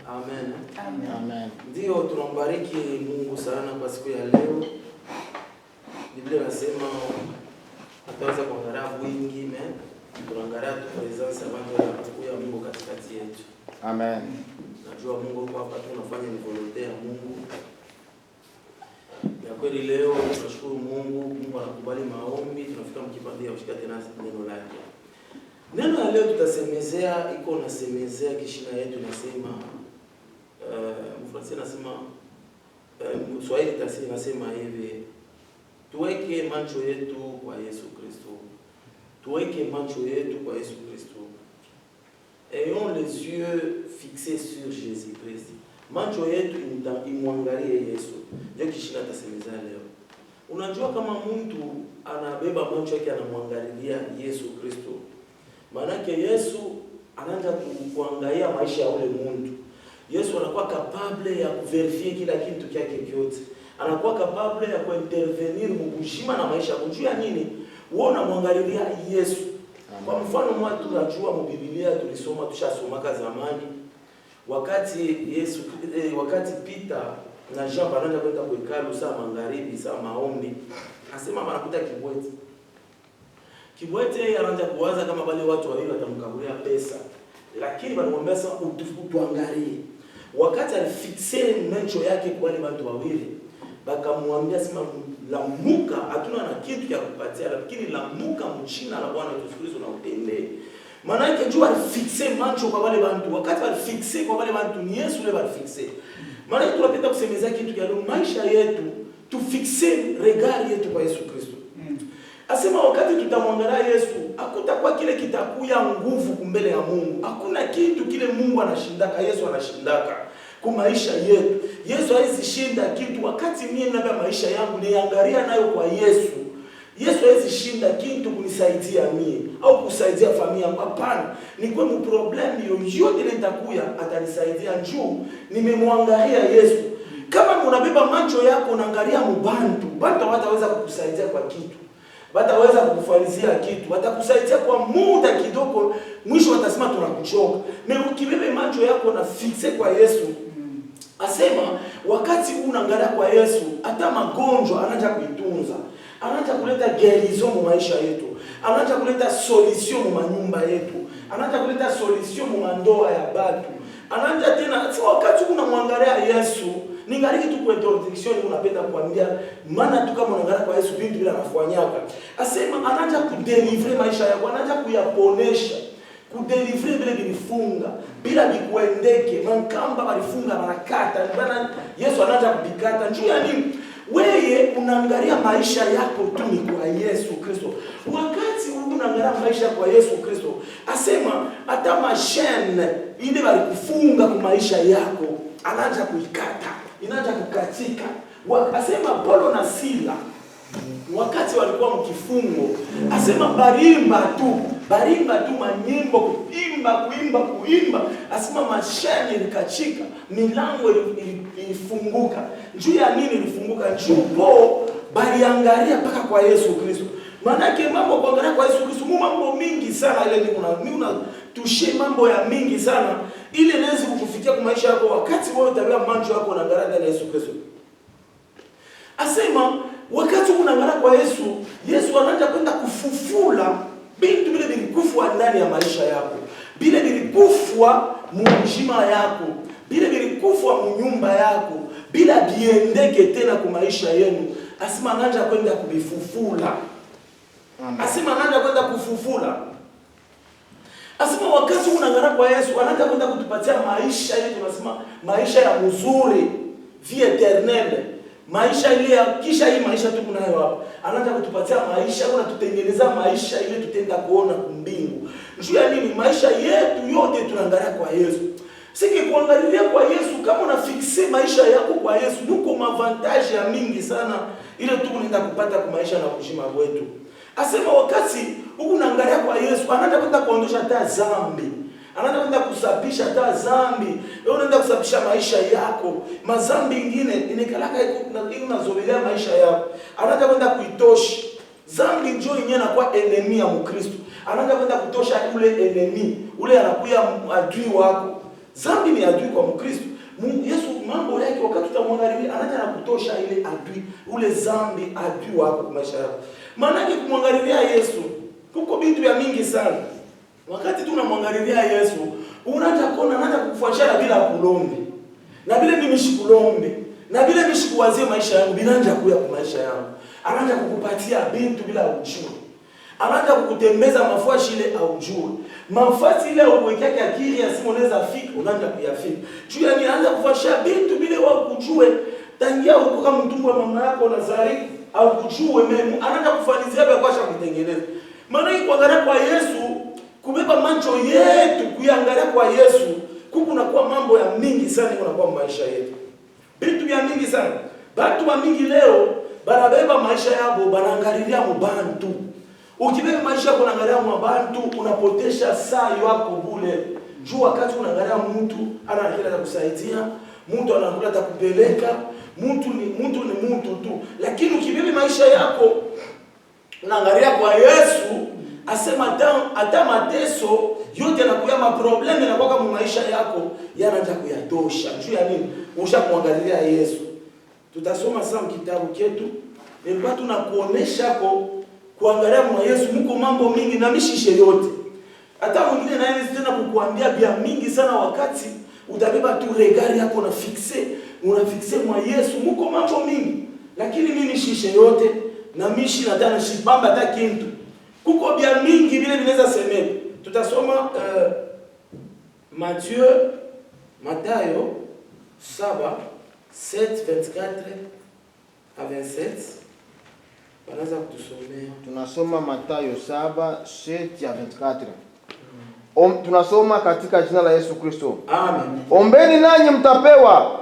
Amen. Amen. Ndio tunambariki Mungu sana kwa siku ya leo. Biblia inasema ataweza kuangalia wingi, tunaangalia tu presence ya Mungu katikati yetu. Amen. Najua Mungu kwa hapa tunafanya ni volonté ya Mungu. Ya kweli leo tunashukuru Mungu, Mungu anakubali maombi, tunafika mkipande ya kushika tena neno lake. Neno la leo tutasemezea iko nasemezea kishina yetu nasema Mfransi nasema Swahili tafsiri nasema hivi, tuweke macho yetu kwa Yesu Kristo. Tuweke macho yetu kwa Yesu Kristo. Ayons les yeux fixés sur Jésus-Christ. Macho yetu imwangalie Yesu. Ndio kishina tasemezea leo. Unajua kama mtu anabeba macho yake anamwangalia Yesu Kristo, maana yake Yesu anaanza kuangalia maisha ya ule mtu. Yesu anakuwa capable ya kuverify kila kitu kyake kyote. Anakuwa capable ya kuintervenir mbushima na maisha kujua nini? Uona mwangalia Yesu. Kwa mfano mmoja tunajua mu Biblia tulisoma tushasomaka zamani wakati Peter na Jean wanaenda kwenda kwa hekalu saa magharibi saa maombi, asema anakuta kibwete. Kibwete anaanza kuwaza kama wale watu wawili watamkabulia pesa, lakini wanamwambia sasa utuangalie. Wakati alifixe macho yake kwa wale watu wawili, bakamwambia sema lamuka, hatuna na kitu ya kupatia, lakini lamuka mchina la Bwana Yesu Kristo na utembee. Maana yake jua alifixe macho kwa wale watu. Wakati alifixe kwa wale watu ni Yesu yule alifixe. Maana yetu tunapenda kusemeza kitu kia maisha yetu, tufixe regard yetu kwa Yesu Kristo. Asema wakati tutamwangalia Yesu, hakutakuwa kile kitakuya nguvu kumbele ya Mungu. Hakuna kitu kile Mungu anashindaka, Yesu anashindaka kwa maisha yetu. Yesu hawezi shinda kitu. Wakati mimi ninaambia maisha yangu niangalia nayo kwa Yesu, Yesu hawezi shinda kitu kunisaidia mimi au kusaidia familia yangu. Hapana, ni kwa problem yoyote nitakuya atanisaidia juu nimemwangalia Yesu. Kama unabeba macho yako unaangalia mbantu, bantu hawataweza kukusaidia kwa kitu. Wataweza kukufanyia kitu, watakusaidia kwa muda kidogo, mwisho watasema tunakuchoka. Na ukibebe macho yako na fixe kwa Yesu, asema wakati unaangalia kwa Yesu, hata magonjwa anaanza kuitunza, anaanza kuleta guérison mu maisha yetu, anaanza kuleta solution mu manyumba yetu, anaanza kuleta solution mu ndoa ya watu. Anaanza tena wakati unamwangalia Yesu, ningali tu kwa introduction unapenda kuambia maana tu kama unaangalia kwa Yesu vitu bila anafanyaka. Asema anaanza kudeliver maisha yako, anaanza kuyaponesha, kudeliver bila bilifunga, bila bikuendeke, mankamba walifunga barakata, bana Yesu anaanza kubikata. Njoo ya nini? Wewe unaangalia maisha yako tu ni kwa Yesu Kristo. Wakati unaangalia maisha kwa Yesu Kristo, asema hata mashene ile walikufunga kwa maisha yako, anaanza kuikata, inaanza kukatika. Asema Paulo na Sila wakati walikuwa mkifungo, asema barimba tu manyimbo, kuimba, asema mashani ilikachika, milango ilifunguka. Njoo ya nini ilifunguka? Njoo baliangalia mpaka kwa Yesu Kristo. Maana yake mambo kuangalia kwa Yesu Kristo, mambo mingi sana ile ni tushe mambo ya mingi sana ile inaweza kukufikia kwa maisha yako wakati wewe utabeba macho yako unaangalia ndani ya Yesu Kristo. Asema wakati unaangalia kwa Yesu, Yesu anaanza kwenda kufufula vitu vile vilikufa ndani ya maisha yako, vile vilikufa mujima yako, vile vilikufa mnyumba yako, bila biendeke tena kwa maisha yenu. Asema anaanza kwenda kubifufula. Asema anaanza kwenda kufufula. Asema wakati unaangalia kwa Yesu, anaanza kwenda kutupatia maisha ile tunasema maisha ya mzuri, vie éternelle. Maisha ile ya kisha hii maisha tu kunayo hapa. Anaanza kutupatia maisha, anatutengeneza maisha ile tutenda kuona mbingu. Njoo ya nini? Maisha yetu yote tunaangalia kwa Yesu. Siki kuangalia kwa Yesu, kama unafixe maisha yako kwa Yesu, nuko mavantage ya mingi sana ile tu unaenda kupata kwa maisha na kushima wetu. Asema wakati unaangalia kwa Yesu, anaanza kwenda kuondosha hata dhambi. Anaanza kwenda kusafisha hata dhambi. Wewe unaenda kusafisha kusababisha maisha yako. Mazambi ingine inikalaka iko unazoelea maisha yako. Anaanza kwenda kuitosha. Zambi njoo yenyewe inakuwa enemy ya Mkristo. Anaanza kwenda kutosha ule enemy. Ule anakuya adui wako. Zambi ni adui kwa Mkristo. Yesu mambo yake wakati utamwangalia anaanza na kutosha ile adui, ule zambi adui wako kwa maisha yako. Maana yake kumwangalia Yesu kuko vitu vya mingi sana. Wakati tunamwangalia Yesu, unaanza kuona anaanza kukufuatisha bila kulombe. Na vile mimi shikulombe, na vile mimi shikuwazie maisha yangu, binanja kuya kwa maisha yangu. Anaanza kukupatia vitu bila ujue. Anaanza kukutembeza mafuashi ile aujue. Mafuashi ile uwekeke akili ya simu unaweza fika, unaanza kuyafika. Juu yani anaanza kufuatisha vitu bila wao kujue. Tangia huko kama mtumbo wa mama yako Nazari au kujue mimi, anaanza kufanizia kwa kwasha kutengeneza. Maana hii kuangalia kwa Yesu, kubeba macho yetu kuangalia kwa Yesu, kuna kwa mambo ya mingi sana kunakuwa maisha yetu. Vitu vya mingi sana. Watu wa mingi leo barabeba maisha yao banaangalia mubantu. Ukibeba maisha yako unaangalia mubantu, unapotesha saa yako bure. Juu wakati unaangalia mtu anakila za kusaidia, mtu anakula za kupeleka, mtu ni mtu tu. Lakini ukibeba maisha yako unaangalia kwa Yesu, asema hata mateso yote yanakuya maprobleme na kwa maisha yako yanaanza kuyatosha. Juu ya nini? Ushamwangalia Yesu. Tutasoma sasa kitabu chetu. Nilikuwa tunakuonesha kwa kuangalia mwa Yesu mko mambo mingi na mishishe yote. Hata mwingine naye tena kukuambia bia mingi sana wakati utabeba tu regari yako na unafixe mwa Yesu mko mambo mingi. Lakini mimi shishe yote na mishi na tena shibamba hata kintu. Kuko bia mingi vile vinaweza semeka. Tutasoma Mathayo 7:7-24 à 27. Banaza kutusomea. Tunasoma Mathayo 7:7-24. Tunasoma katika jina la Yesu Kristo. Amen. Ombeni nanyi mtapewa.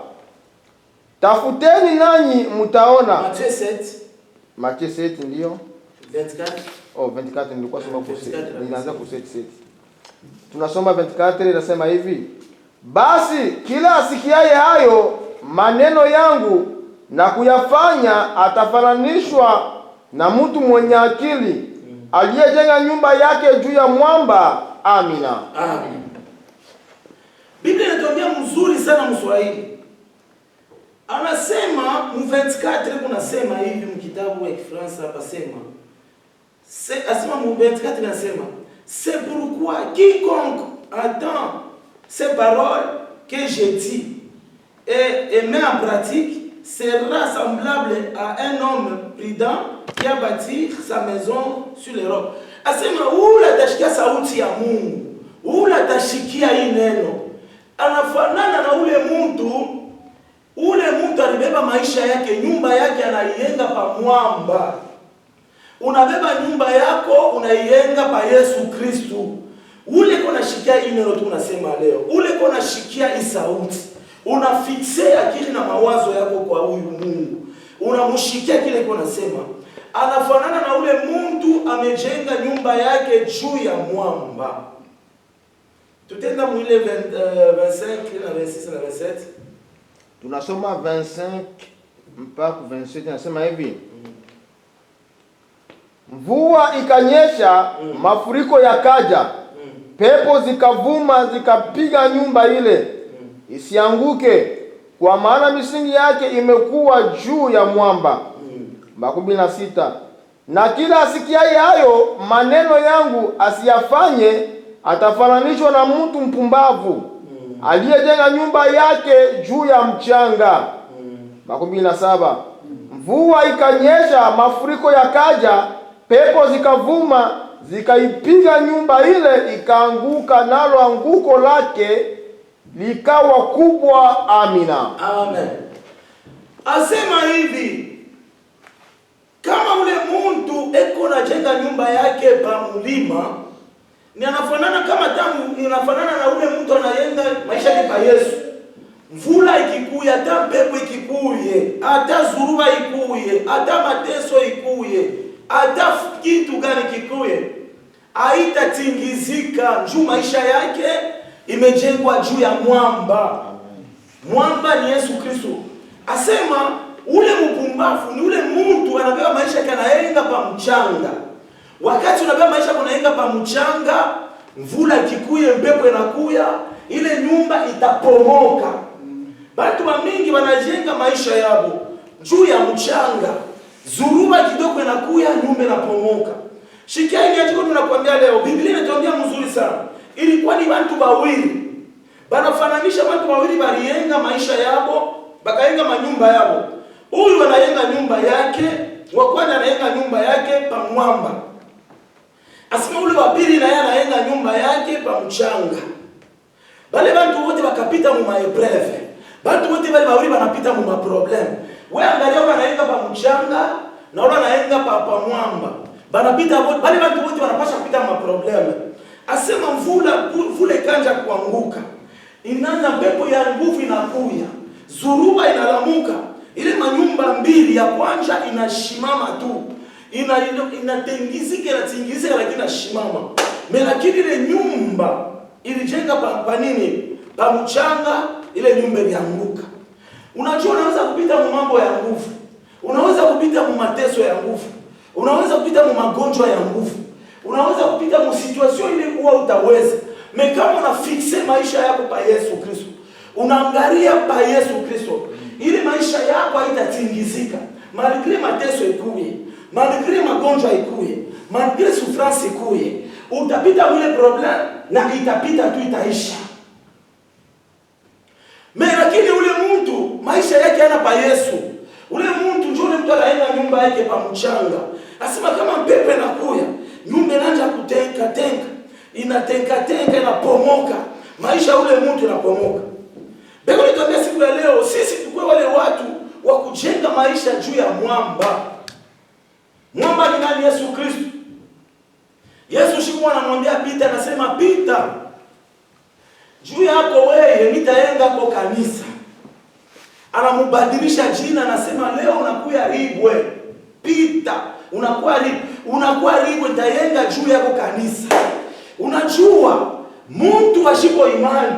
Tafuteni nanyi mtaona. Mathayo 7 ndio. 24. 24 nilikuwa soma kwa 7. Ninaanza kwa 7. Tunasoma 24 inasema hivi: basi kila asikiaye hayo maneno yangu na kuyafanya atafananishwa na mtu mwenye akili aliyejenga nyumba yake juu ya mwamba. Amina. Amen. Biblia inatuambia mzuri sana Mswahili. Anasema mu24 kunasema hivi mkitabu wa Kifaransa pasema. Asema mu24 anasema c'est pourquoi quiconque entend ces paroles que je dis et met en pratique sera semblable à un homme prudent qui a bâti sa maison sur les rocs. Asema ula tashikia sauti ya Mungu, ula tashikia hii neno, anafanana na ule mtu alibeba maisha yake, nyumba yake anaijenga pa mwamba. Unabeba nyumba yako unaijenga pa Yesu Kristo. Ule kona shikia hii neno tunasema leo, ule kona shikia hii sauti, unafixe akili na mawazo yako kwa huyu Mungu, unamshikia kile kona sema, anafanana na ule mtu amejenga nyumba yake juu ya mwamba. Tutenda mwile 25 na 26 na 27. Tunasoma 25 mpaka 27 nasema hivi: mvua ikanyesha, mafuriko yakaja, pepo zikavuma zikapiga nyumba ile, isianguke kwa maana misingi yake imekuwa juu ya mwamba. 26 na kila asikiaye hayo maneno yangu asiyafanye atafananishwa na mtu mpumbavu aliyejenga nyumba yake juu ya mchanga. 27 mvua ikanyesha, mafuriko yakaja, pepo zikavuma zikaipiga nyumba ile, ikaanguka, nalo anguko lake likawa kubwa. Amina. Amen. Asema hivi, kama ule mtu eko na jenga nyumba yake pa mlima, ni anafanana kama tamu, inafanana na ule mtu anayenga maisha yake pa Yesu. Mvula ikikuye, hata pepo ikikuye, hata zuruba ikuye, hata mateso ikuye, hata kitu gani kikuye, haitatingizika juu maisha yake imejengwa juu ya mwamba. Mwamba ni Yesu Kristo. Asema ule mpumbavu ni ule mtu anabeba maisha yake anaenga pa mchanga. Wakati unabeba maisha yako unaenga pa mchanga, mvula ikikuye, mpepo inakuya, ile nyumba itapomoka. Watu mingi wanajenga maisha yao juu ya mchanga. Zuruba kidogo inakuya, nyumba inapomoka. Shikia ile andiko tunakwambia leo, Biblia inatuambia mzuri sana. Ilikuwa ni watu wawili. Banafananisha watu wawili walienga maisha yao, bakaenga manyumba yao. Huyu anaenga nyumba yake, wa kwanza anaenga nyumba yake pa mwamba. Asema ule wa pili na yeye anaenga nyumba yake pa mchanga. Wale watu wote wakapita mu maepreve. Watu wote wale wawili wanapita mu maproblem. Wewe angalia wanaenga pa mchanga na wale anaenga pa mwamba. Banapita wote, wale watu wote wanapaswa kupita mu maproblem. Asema mvula kanja kuanguka. Inaanza pepo ya nguvu inakuya. Zuruba inalamuka. Ile manyumba mbili ya kwanza inashimama tu. Inatingizika lakini inashimama. Lakini ile nyumba ilijenga pa nini? Pa mchanga, ile nyumba ilianguka. Unajua unaweza kupita mu mambo ya nguvu. Unaweza kupita mu mateso ya nguvu. Unaweza kupita mu magonjwa ya nguvu. Unaweza kupita mu situation ile kuwa utaweza. Kama unafixe maisha yako pa Yesu Kristo, unaangalia pa Yesu Kristo, ili maisha yako haitatingizika. Malgré mateso ikuye, malgré magonjwa ikuye, malgré souffrance ikuye, utapita ile problem na itapita tu, itaisha. Lakini ule mtu maisha yake yana pa Yesu. Ule mtu ndio ule mtu anaenda nyumba yake pa mchanga. Asema kama pepe nakuya, nyumba inaanza kutenka, inatenka, inapomoka. Maisha ule mtu inapomoka. Bego nitambia siku ya leo, sisi tukue wale watu wa kujenga maisha juu ya mwamba. Mwamba ni nani? Yesu Kristo. Yesu shikwa anamwambia Pita, anasema Pita, juu yako wewe nitaenga kwa kanisa. Anamubadilisha jina, anasema leo unakuya Ribwe. Pita, unakuwa Ribwe, nitaenga juu yako kanisa. Unajua mtu ashipo imani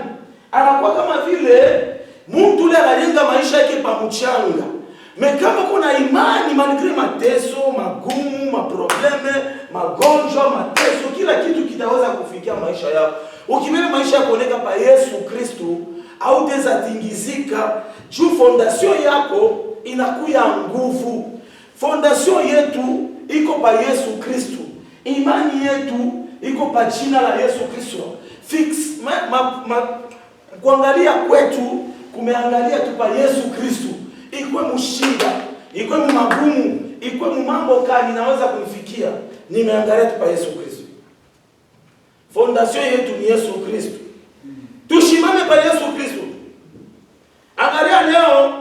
anakuwa kama vile mtu ule anajenga maisha yake pa mchanga. Kama kuna imani, malgré mateso, magumu, maprobleme, magonjwa, mateso, kila kitu kitaweza kufikia maisha yako. Ukibebe maisha yako oneka pa Yesu Kristo, au teza tingizika, juu fondation yako inakuya nguvu. Fondation yetu iko pa Yesu Kristo. Imani yetu iko pa jina la Yesu Kristo. Kuangalia kwetu kumeangalia tu pa Yesu Kristo. Ikwe mshinda, ikwe magumu, ikwe mambo kali naweza kunifikia, nimeangalia tu pa Yesu Kristo. Fondation yetu ni Yesu Kristo. Tushimame pa Yesu Kristo. Angalia leo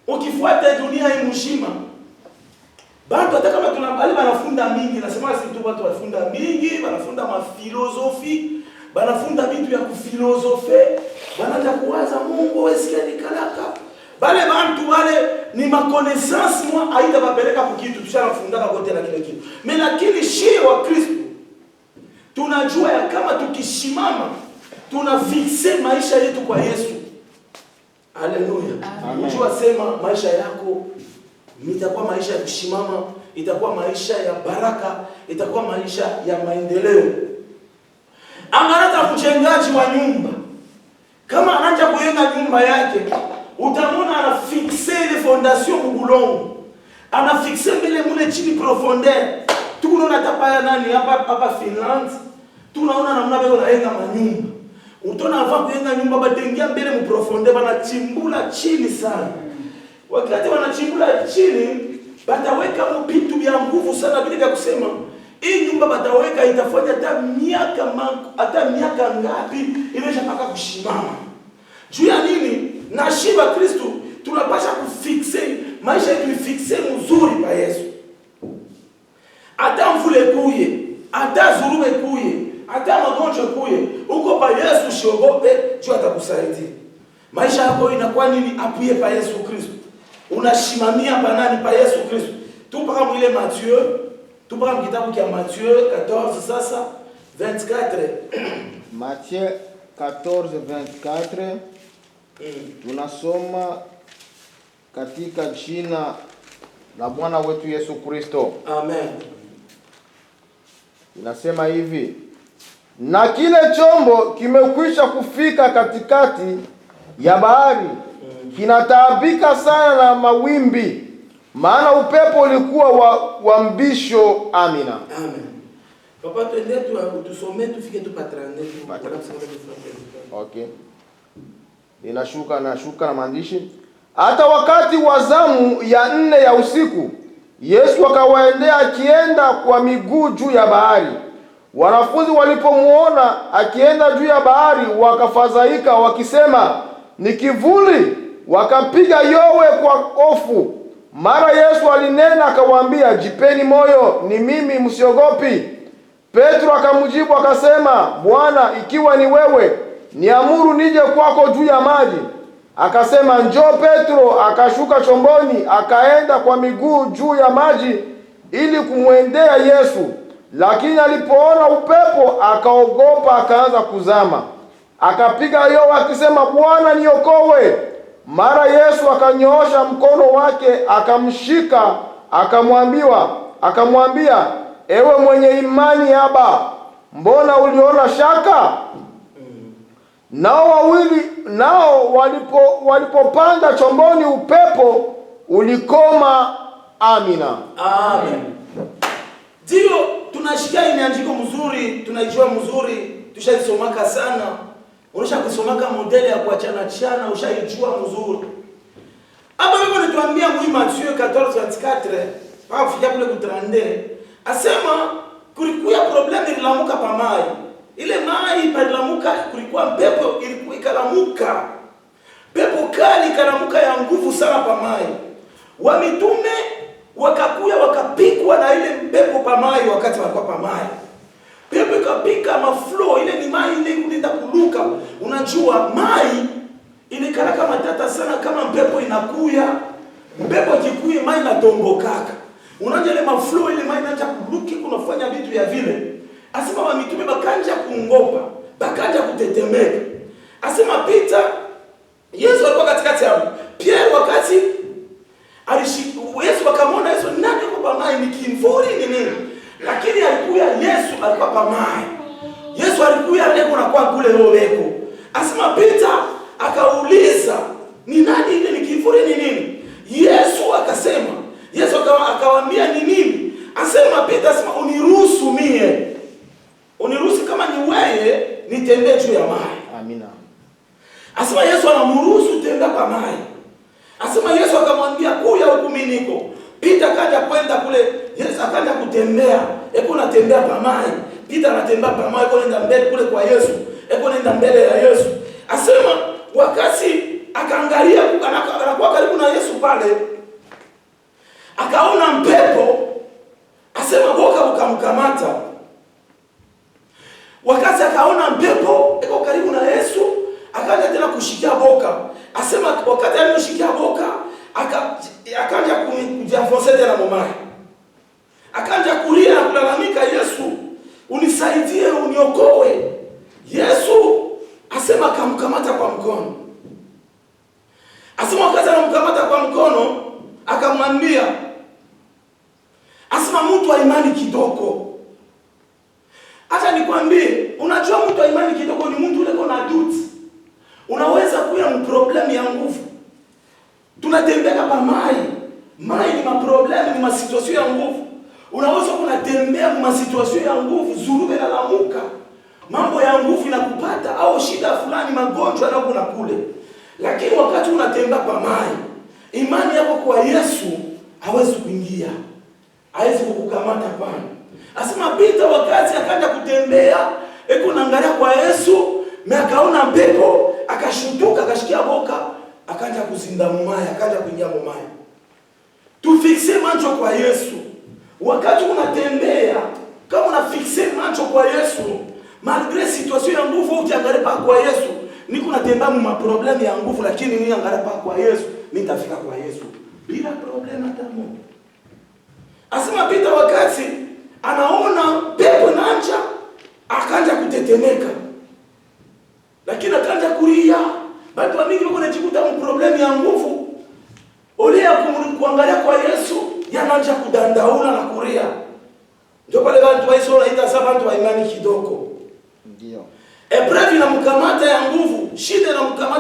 ukifuata dunia hii mshima. Bado hata kama tunabali wanafunda mingi, nasema si tu watu wanafunda mingi, wanafunda mafilosofi, wanafunda vitu ya kufilosofe, wanaanza kuwaza Mungu wesikia nikalaka. Bale bantu wale ni makonaissance mwa haita babeleka kukitu tushafundana kote na kile kitu. Lakini shie wa Kristo tunajua ya kama tukishimama tunafixe maisha yetu kwa Yesu. Haleluya. Unajua sema maisha yako itakuwa maisha ya kushimama, itakuwa maisha ya baraka, itakuwa maisha ya maendeleo. Angalia mjengaji wa nyumba. Kama anaanza kujenga nyumba yake, utamona anafixe ile fondation mubulongo. Anafixe mbele mule chini profondeur. Tunaona tapaya nani hapa Finland. Tunaona namna bego naenga manyumba. Utona ava kujenga nyumba batengia mbele mu profondeur, banachimbula chini sana. Wakati wanachimbula chini, bataweka vitu vya nguvu sana vile vya kusema hii nyumba bataweka itafanya hata miaka ngapi imesha paka kushimama. Juu ya nini? Na shiba Kristo tunapasha kufixe maisha yetu, ifixe mzuri pa Yesu. Hata mvule kuye, hata zurume kuye, hata magonjwa kuye, uko pa Yesu shiogope, juu atakusaidia. Maisha yako inakuwa nini? Apuye pa Yesu Kristo. Unashimamia pa nani? Pa Yesu Kristo. Tupaka mwile Matthieu, tupaka kitabu kia Matthieu 14 sasa 24. Matthieu 14:24. Tunasoma katika jina la Bwana wetu Yesu Kristo. Amen. Inasema hivi: na kile chombo kimekwisha kufika katikati ya bahari, kinataabika sana na mawimbi, maana upepo ulikuwa wa mbisho. Amina. Amen. Papa, twende tusome tufike tu pa 32. Okay. Nashuka na maandishi. Hata wakati wa zamu ya 4 ya usiku, Yesu akawaendea akienda kwa miguu juu ya bahari. Wanafunzi walipomuona akienda juu ya bahari, wakafadhaika wakisema, ni kivuli, wakapiga yowe kwa hofu. Mara Yesu alinena akawaambia, jipeni moyo, ni mimi, msiogopi. Petro akamjibu akasema, Bwana, ikiwa ni wewe, niamuru nije kwako juu ya maji. Akasema, njoo. Petro akashuka chomboni, akaenda kwa miguu juu ya maji ili kumwendea Yesu. Lakini alipoona upepo akaogopa, akaanza kuzama. Akapiga yowe akisema, Bwana, niokoe. Mara Yesu akanyoosha mkono wake akamshika, akamwambia, ewe mwenye imani haba, mbona uliona shaka? Nao walipopanda chomboni, upepo ulikoma. Amina. Amen. Ndio tunashikia imeandiko mzuri, tunaijua mzuri, tushaisomaka sana. Unisha kusomaka modeli ya kuachana chana, ushaijua mzuri. Hapa mimi nituambia muhimu Mathayo 14:24, au fika kule kutrande. Asema kulikuwa problem ililamuka pa mai. Ile mai palilamuka, kulikuwa pepo ilikuwa ikalamuka. Pepo kali ikalamuka ya nguvu sana pa mai. Wa mitume wakakuya wakapikwa na ile pepo pa mai wakati walikuwa pa mai. Pepo ikapika maflow, ile ni mai ile inaenda kuluka. Unajua mai ile kana kama tata sana, kama pepo inakuya. Pepo ikikuya mai inatombokaka. Unajua ile maflow ile mai inaanza kuluki, kunafanya vitu ya vile. Asema wa mitume bakanja kuongopa, bakanja kutetemeka. Asema Peter, Yesu alikuwa katikati yao. Pierre wakati Yesu akamwona Yesu, nani yuko pamoja, ni kimvuri ni nini? Lakini alikuwa Yesu alikuwa pamoja. Yesu alikuwa leo na kwa kule leo. Asema Peter akauliza, ni nani ile, ni kimvuri ni nini? Yesu akasema, Yesu akawaambia ni nini? Asema Peter, asema uniruhusu mie. Uniruhusu kama ni wewe nitembee juu ya maji. Amina. Asema Yesu anamruhusu tembea kwa maji. Asema Yesu akamwambia, kuya huku mimi niko. Peter akaja kwenda kule, Yesu akaja kutembea. Eko natembea kwa maji. Peter anatembea kwa maji, kwenda mbele kule kwa Yesu. Eko nenda mbele ya Yesu. Asema wakati akaangalia, anakuwa karibu na Yesu pale, akaona mpepo. Asema boka ukamkamata. Wakati akaona mpepo iko karibu na Yesu, akaanza tena kushikia boka. Asema wakati aliyoshikia boka, akaanza kujiafonse tena momai. Akaanza kulia na kulalamika, Yesu, unisaidie, uniokoe. Yesu asema akamkamata kwa mkono. Asema wakati anamkamata kwa mkono, akamwambia, asema mtu wa imani kidogo. Acha nikwambie, unajua mtu wa imani kidogo ni mtu ule kona duty. Unaweza kuwa na problem ya nguvu. Tunatembea pa mai. Mai ni maproblem, ni masituasyon ya nguvu. Unaweza kunatembea kwa masituasyon ya nguvu, zurube na lamuka. Mambo ya nguvu inakupata au shida fulani, magonjwa na kuna kule. Lakini wakati unatembea pa mai, imani yako kwa Yesu hawezi kuingia. Hawezi kukukamata pana. Asema Peter wakati akaanza kutembea, eko naangalia kwa Yesu, akaona pepo, akashutuka, akashikia boka, akaanza kuzinda mumaya, akaanza kuingia mumaya. Tufixe macho kwa Yesu. Wakati unatembea, kama unafixe macho kwa Yesu, malgré situation ya nguvu ukiangalia pa kwa Yesu, niko natembea mu maproblème ya nguvu, lakini niangalia pa kwa Yesu, nitafika kwa Yesu bila problem hata moja. Asema Peter wakati anaona pepo nanja, akaanza kutetemeka. Lakini akaanza kulia, Watu wengi wako wanajikuta mu problem ya nguvu. Ole ya kuangalia kwa Yesu, yanaanza kudandaula na kuria. Ndio pale watu waiso wanaita sasa watu wa imani kidogo. Ndio. Epreuve inamkamata ya nguvu, shida inamkamata